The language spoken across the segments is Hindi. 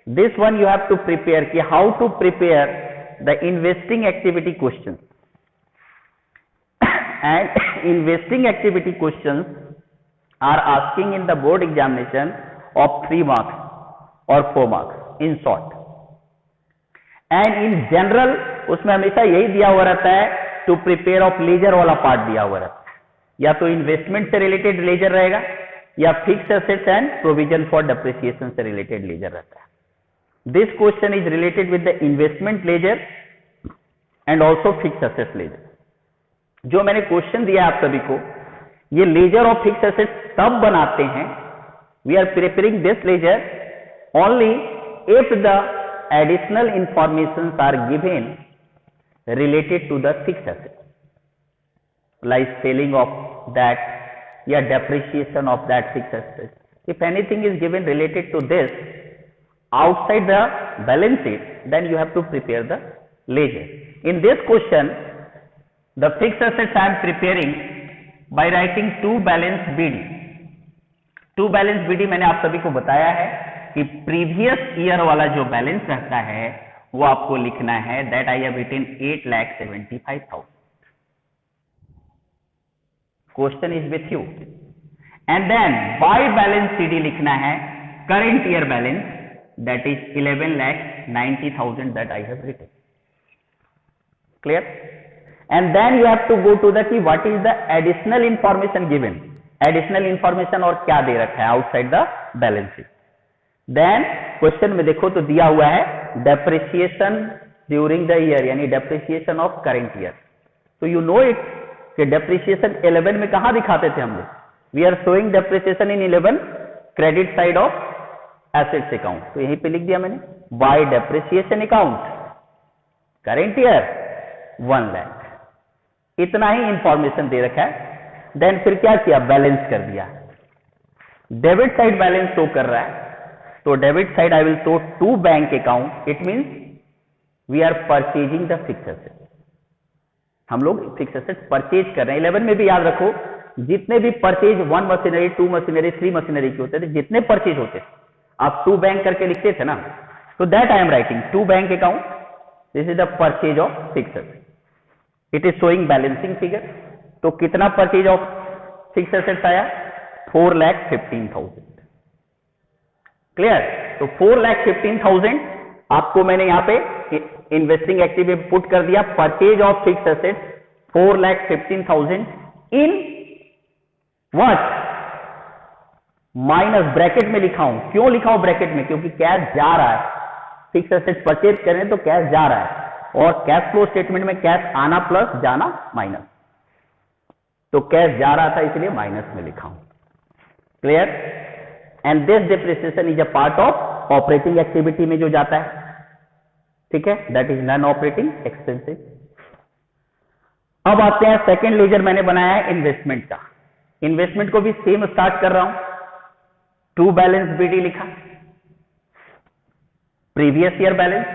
This one you have to prepare कि how to prepare the investing activity question, and investing activity questions are asking in the board examination of 3 marks or 4 marks in short, and in general उसमें हमेशा यही दिया हुआ रहता है टू प्रिपेयर ऑफ लेजर वाला पार्ट दिया हुआ रहता है, या तो इन्वेस्टमेंट से रिलेटेड लेजर रहेगा या fix assets and provision for depreciation से रिलेटेड लेजर रहता है. This question is related with the investment ledger and also fix assets ledger. जो मैंने क्वेश्चन दिया आप सभी को, ये लेजर ऑफ फिक्स एसेट्स तब बनाते हैं, we are preparing this ledger only if the additional information are given related to the fixed asset, like selling of that या depreciation of that fixed asset. If anything is given related to this outside the balance sheet, then you have to prepare the ledger. In this question, the fixed assets I am preparing by writing to balance BD. To balance BD मैंने आप सभी को बताया है कि previous year वाला जो balance रहता है वो आपको लिखना है, that I have written 8,75,000. Question is with you. And then by balance CD लिखना है current year balance, that is 11,90,000 that I have written. Clear? And then you have to go to the की what is the additional information given. Additional information और क्या दे रखा है outside the balance sheet. Then question में देखो तो दिया हुआ है डेप्रिसिएशन ड्यूरिंग द ईयर, यानी डेप्रिसिएशन ऑफ करेंट ईयर. तो यू नो इट कि डेप्रिसिएशन 11 में कहां दिखाते थे हम लोग. We are showing depreciation in 11 credit side of assets account. तो यहीं पे लिख दिया मैंने by depreciation account current year 1 lakh. इतना ही इंफॉर्मेशन दे रखा है. देन फिर क्या किया, बैलेंस कर दिया. डेबिट साइड बैलेंस शो कर रहा है, तो debit side I will show to bank account. It means we are purchasing the fix asset. हम लोग फिक्स एसेट परचेज कर रहे हैं. 11 में भी याद रखो जितने भी परचेज 1 मशीनरी 2 मशीनरी 3 मशीनरी के होते थे, जितने परचेज होते थे आप 2 बैंक करके लिखते थे ना. तो that I am writing to bank account. This is the purchase of fix asset. It is showing balancing figure. तो कितना परचेज ऑफ फिक्स एसेट्स आया, 4,15,000. क्लियर? तो 4,15,000 आपको मैंने यहां पे इन्वेस्टिंग एक्टिविटी पुट कर दिया. Purchase of fix assets 4,15,000 in what, minus bracket में लिखा हूं. क्यों लिखा हूं ब्रैकेट में? क्योंकि कैश जा रहा है. फिक्स एसेट्स परचेज करें तो कैश जा रहा है, और कैश फ्लो स्टेटमेंट में कैश आना प्लस जाना माइनस. तो कैश जा रहा था इसलिए माइनस में लिखा हूं. Clear? And this depreciation is a part of operating activity में जो जाता है. ठीक है, that is non operating expenses. अब आते हैं सेकेंड लेजर मैंने बनाया है इन्वेस्टमेंट का. इन्वेस्टमेंट को भी सेम स्टार्ट कर रहा हूं. टू बैलेंस बीडी लिखा, previous year balance,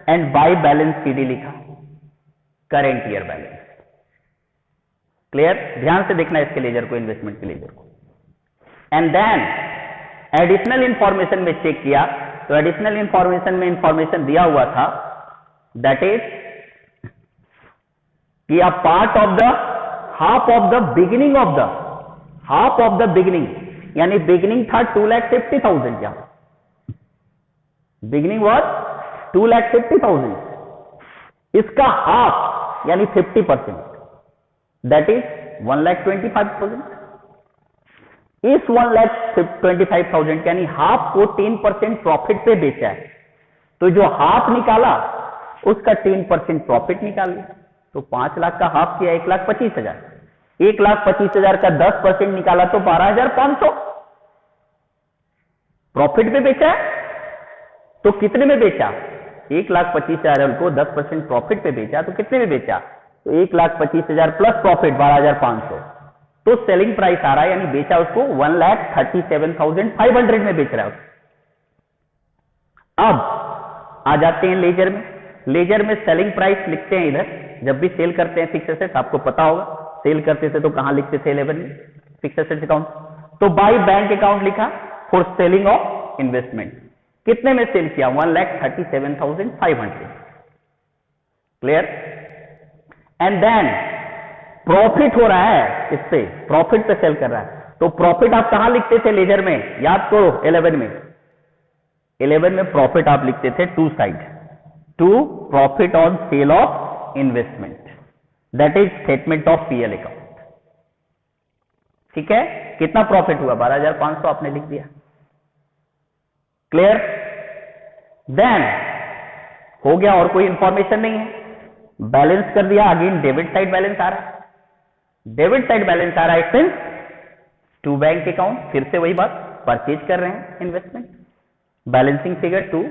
and bye balance CD लिखा करेंट ईयर बैलेंस. क्लियर? ध्यान से देखना इसके लेजर को, इन्वेस्टमेंट के लेजर को. एंड देन एडिशनल इंफॉर्मेशन में चेक किया, तो एडिशनल इंफॉर्मेशन में इंफॉर्मेशन दिया हुआ था दैट इज कि अ part of the half of the beginning of the half of the beginning, यानी बिगिनिंग था 2,50,000. क्या बिगिनिंग वॉज 2,50,000. इसका हाफ यानी 50%, दैट इज 1,25,000. इस 1,25,000 यानी हाफ को 10% प्रॉफिट पे बेचा है. तो जो हाफ निकाला उसका 10% प्रॉफिट निकाल लिया. तो 5 लाख का हाफ किया 1,25,000. 1,25,000 का 10% निकाला तो 12,500 प्रॉफिट पे बेचा है. तो कितने में बेचा? 1,25,000 को 10% प्रॉफिट पे बेचा तो कितने में बेचा? तो 1,25,000 प्लस प्रॉफिट 12,500. तो सेलिंग प्राइस आ रहा है, यानी बेचा उसको 1,37,500 में बेच रहा है. अब आ जाते हैं लेजर में. लेजर में सेलिंग प्राइस लिखते हैं. इधर जब भी सेल करते हैं फिक्स एसेट, आपको पता होगा सेल करते थे तो कहां लिखते थे 11 में, फिक्स एसेट अकाउंट. तो बाय बैंक अकाउंट लिखा फॉर सेलिंग ऑफ इन्वेस्टमेंट. कितने में सेल किया? 1,37,500। क्लियर? एंड देन प्रॉफिट हो रहा है, इससे प्रॉफिट पे सेल कर रहा है। तो प्रॉफिट आप कहां लिखते थे लेजर में? याद करो 11 में। 11 में प्रॉफिट आप लिखते थे to side, to profit on sale of investment, that is statement of PL account. ठीक है? कितना प्रॉफिट हुआ? 12,500 आपने लिख दिया। क्लियर? देन हो गया, और कोई इंफॉर्मेशन नहीं है, बैलेंस कर दिया। अगेन डेबिट साइड बैलेंस आ रहा है, डेबिट साइड बैलेंस आ रहा है सिंस टू बैंक अकाउंट। फिर से वही बात, परचेज कर रहे हैं इन्वेस्टमेंट, बैलेंसिंग फिगर 2।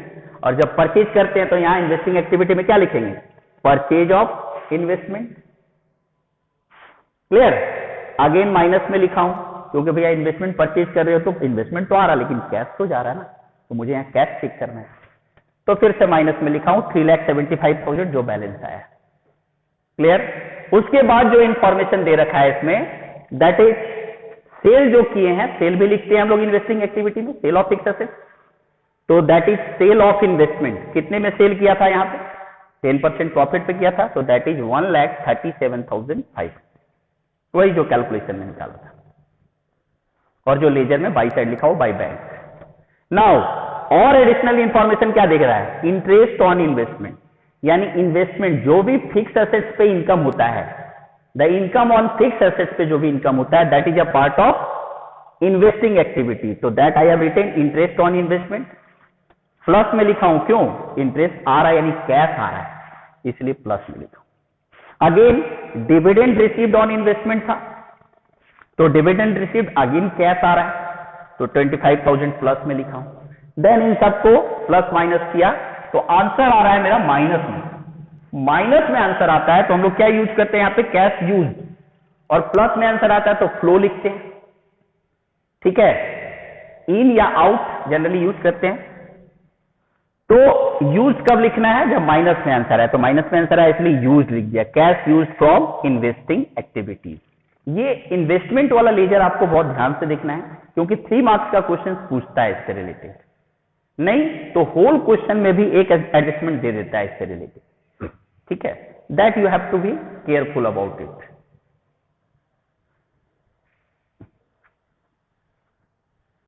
और जब परचेज करते हैं तो यहां इन्वेस्टिंग एक्टिविटी में क्या लिखेंगे? Purchase of investment. Clear? Again minus में लिखा हूं क्योंकि भैया इन्वेस्टमेंट परचेज कर रहे हो तो इन्वेस्टमेंट तो आ रहा लेकिन कैश तो जा रहा है ना, तो मुझे यहां कैश चेक करना है, तो फिर से माइनस में लिखा हूं 3,75,000 जो बैलेंस आया। क्लियर? उसके बाद जो इंफॉर्मेशन दे रखा है इसमें, दैट इज सेल जो किए हैं, सेल भी लिखते हैं हम लोग इन्वेस्टिंग एक्टिविटी में, सेल ऑफ फिक्स्ड एसेट्स। तो that is sale of investment. कितने में सेल किया था? यहां पे 10% प्रॉफिट पे किया था, तो दैट इज 1,37,500। वही जो कैलकुलेशन में निकाला था, और जो लेजर में बाई साइड लिखा हो बाई बैंक। नाउ और एडिशनल इंफॉर्मेशन क्या देख रहा है? इंटरेस्ट ऑन इन्वेस्टमेंट, यानी इन्वेस्टमेंट जो भी फिक्स्ड एसेट्स पे इनकम होता है, the income on fixed assets पे जो भी इनकम होता है, that is a part of investing activity. तो that I have written interest on investment. Plus में लिखा हूं, क्यों? इंटरेस्ट आ रहा है यानी कैश आ रहा है, इसलिए प्लस में लिखा हूं। Again dividend received on investment था, तो डिविडेंड रिसीव्ड अगेन कैश आ रहा है, तो 25,000 प्लस में लिखा हूं। देन इन सबको प्लस माइनस किया तो आंसर आ रहा है मेरा माइनस में। माइनस में आंसर आता है तो हम लोग क्या यूज करते हैं यहां पे? Cash use. और प्लस में आंसर आता है तो फ्लो लिखते हैं। ठीक है? इन या आउट जनरली यूज करते हैं। तो यूज कब लिखना है? जब माइनस में आंसर है। तो माइनस में आंसर है इसलिए यूज लिख दिया, cash use from investing activities. ये इन्वेस्टमेंट वाला लेजर आपको बहुत ध्यान से देखना है क्योंकि 3 मार्क्स का क्वेश्चन पूछता है इससे रिलेटेड, नहीं तो होल क्वेश्चन में भी एक एडजस्टमेंट दे देता है इससे रिलेटेड। ठीक है? That you have to be careful about it.